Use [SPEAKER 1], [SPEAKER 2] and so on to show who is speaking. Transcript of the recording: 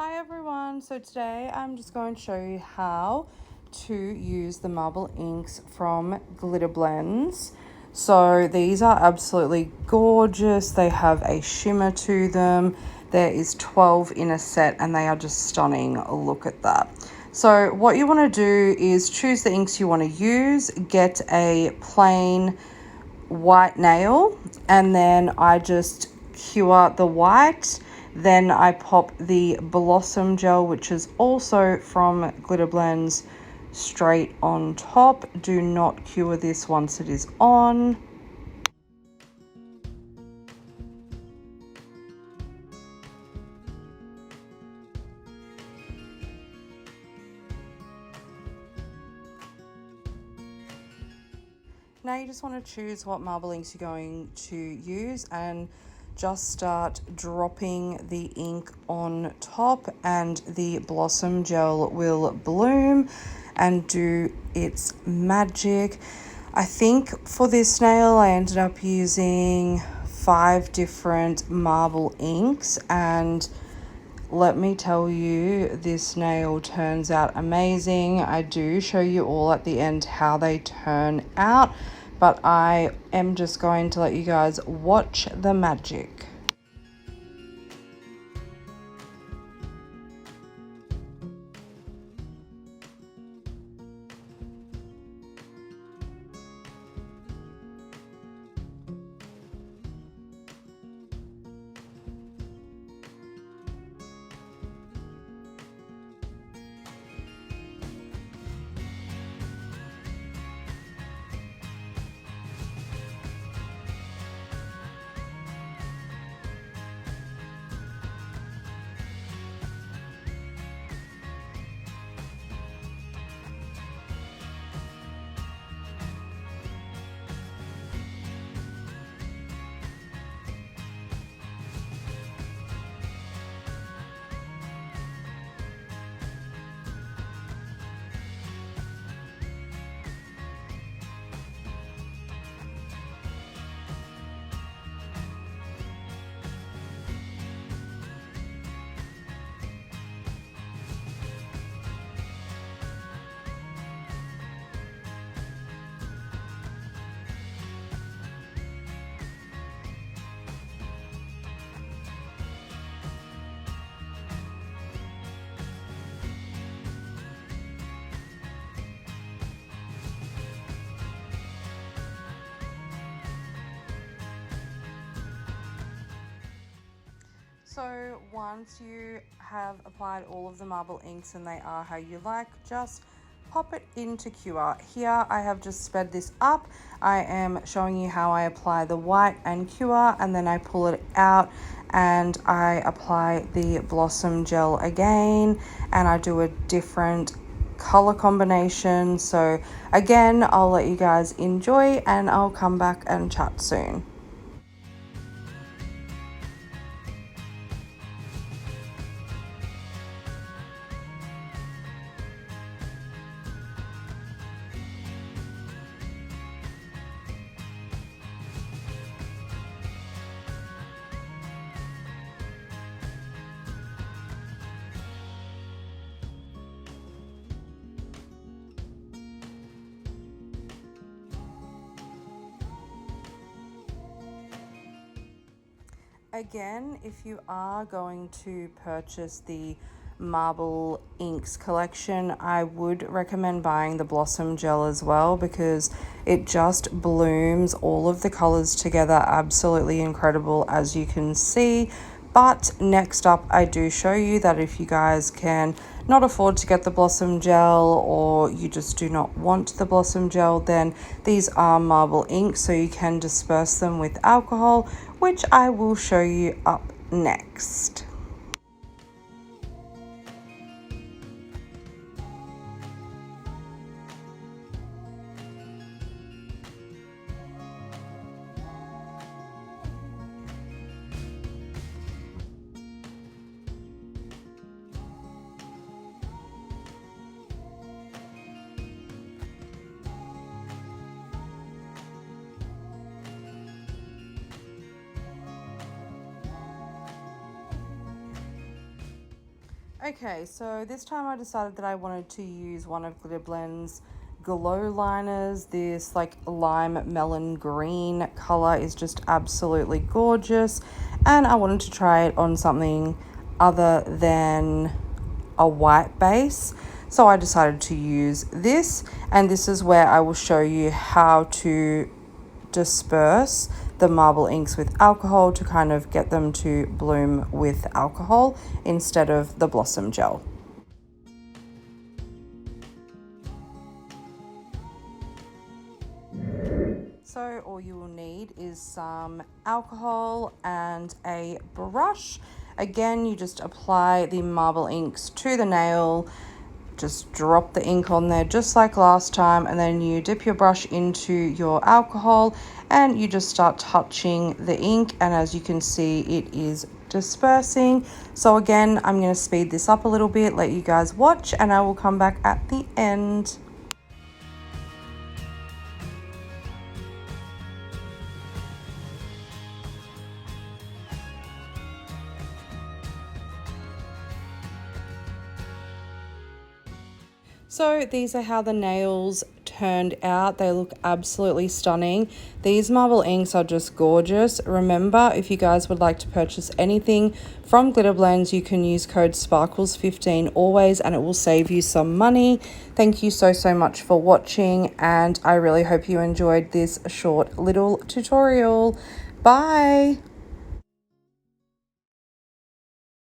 [SPEAKER 1] Hi everyone, so today I'm just going to show you how to use the marble inks from glitterblendz. So these are absolutely gorgeous. They have a shimmer to them. There is 12 in a set and they are just stunning. Look at that. So what you want to do is choose the inks you want to use, get a plain white nail, and then I just cure the white. Then I pop the Blossom gel, which is also from glitterblendz, straight on top. Do not cure this once it is on. Now you just want to choose what marble inks you're going to use and just start dropping the ink on top, and the Blossom gel will bloom and do its magic. I think for this nail I ended up using 5 different marble inks, and let me tell you, this nail turns out amazing. I do show you all at the end how they turn out, but I am just going to let you guys watch the magic. So once you have applied all of the marble inks and they are how you like, just pop it into cure. Here I have just sped this up. I am showing you how I apply the white and cure, and then I pull it out and I apply the Blossom gel again, and I do a different color combination. So again, I'll let you guys enjoy and I'll come back and chat soon. Again, if you are going to purchase the marble inks collection, I would recommend buying the Blossom gel as well, because it just blooms all of the colors together. Absolutely incredible, as you can see. But next up, I do show you that if you guys can not afford to get the Blossom gel, or you just do not want the Blossom gel, then these are marble inks, so you can disperse them with alcohol, which I will show you up next. Okay, so this time I decided that I wanted to use one of glitterblendz glow liners. This like lime melon green color is just absolutely gorgeous, and I wanted to try it on something other than a white base. So I decided to use this, and this is where I will show you how to disperse the marble inks with alcohol to kind of get them to bloom with alcohol instead of the blossom gel. So all you will need is some alcohol and a brush. Again, you just apply the marble inks to the nail, just drop the ink on there just like last time, and then you dip your brush into your alcohol and you just start touching the ink, and as you can see it is dispersing. So again, I'm going to speed this up a little bit, let you guys watch, and I will come back at the end. So these are how the nails turned out. They look absolutely stunning. These marble inks are just gorgeous. Remember, if you guys would like to purchase anything from glitterblendz, you can use code SPARKLES15 always, and it will save you some money. Thank you so much for watching, and I really hope you enjoyed this short little tutorial. Bye.